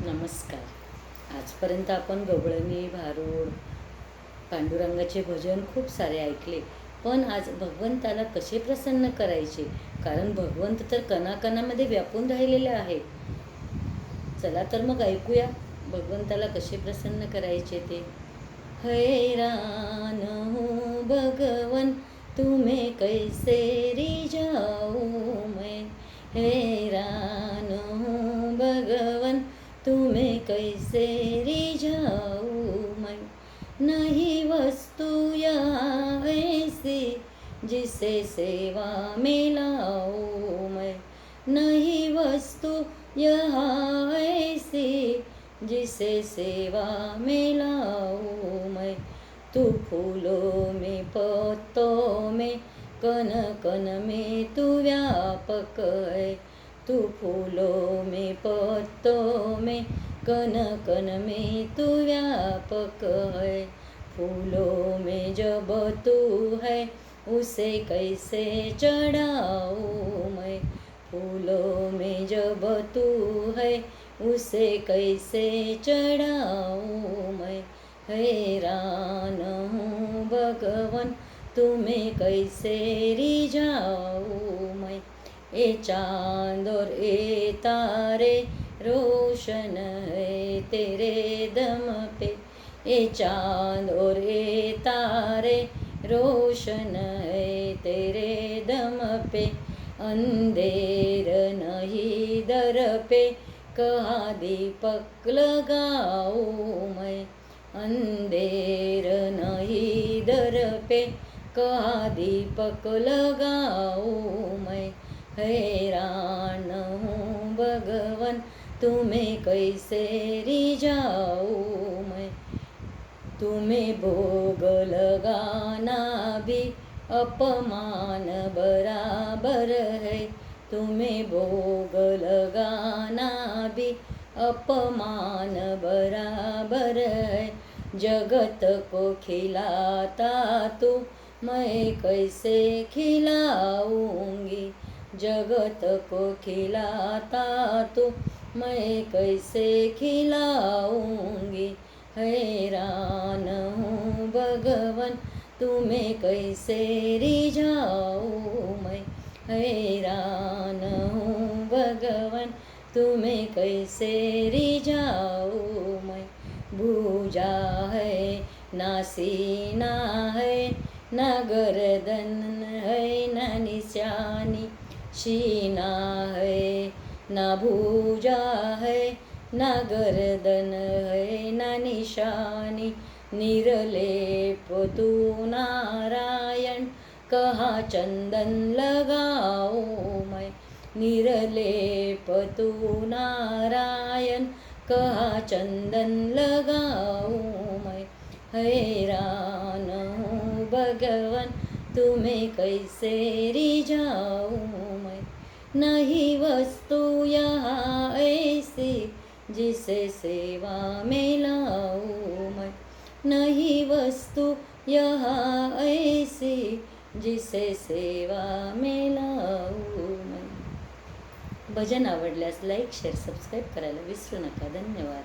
नमस्कार. आजपर्यंत आपण गवळणी, भारूड, पांडुरंगाचे भजन खूप सारे ऐकले. पण आज भगवंताला कसे प्रसन्न करायचे? कारण भगवंत तर कणाकणामध्ये व्यापून राहिलेले आहे. चला तर मग ऐकूया भगवंताला कसे प्रसन्न करायचे ते. हैरान हूँ भगवन तुम्हें कैसे रिझाऊं मैं, हैरान हूँ भगवन तुम्हें कैसे रिझाऊं मैं, नहीं वस्तु यहाँ ऐसी जिसे सेवा में लाऊं मैं, नहीं वस्तु यहाँ ऐसी जिसे सेवा में लाऊं मैं, तू फूलों में पत्तों में कण कण में तू व्यापक है, तू फूलों में पत्तों में कण कण में तू व्यापक है, फूलों में जब तू है उसे कैसे चढ़ाऊं मैं, फूलों में जब तू है उसे कैसे चढ़ाऊं मैं, हैरान हूँ भगवन तुम्हें कैसे रिझाऊं मैं, ए चांद और ए तारे रोशन है तेरे दम पे, ए चांद और ए तारे रोशन है तेरे दम पे, अंधेर नहीं दर पे कहाँ दीपक लगाऊं मैं, अंधेर नहीं दर पे कहाँ दीपक लगाऊं मैं, हैरान हूँ भगवन तुम्हें कैसे रिझाऊं मैं, तुम्हें भोग लगाना भी अपमान बराबर है, तुम्हें भोग लगाना भी अपमान बराबर है, जगत को खिलाता तू मैं कैसे खिलाऊंगी, जगत को खिलाता तू मैं कैसे खिलाऊंगी, हैरान हूँ भगवन तुम्हें कैसे रिझाऊं मैं, हैरान हूँ भगवन तुम्हें कैसे रिझाऊं मैं, भूजा है ना सीना है ना गर्दन है ना निशानी, सीना है ना भूजा है ना गर्दन है ना निशानी, निर्लेप तू नारायण कहाँ चंदन लगाऊं मैं, निर्लेप तू नारायण कहाँ चंदन लगाऊं मैं, हैरान हूँ भगवन तुम्हें कैसे रिझाऊं मैं, नहीं वस्तु यहाँ ऐसी जिसे सेवा में लाऊं मैं, नहीं वस्तु यहाँ ऐसी जिसे सेवा में लाऊं मैं. भजन आवडल्यास लाईक शेअर सबस्क्राईब करायला विसरू नका. धन्यवाद.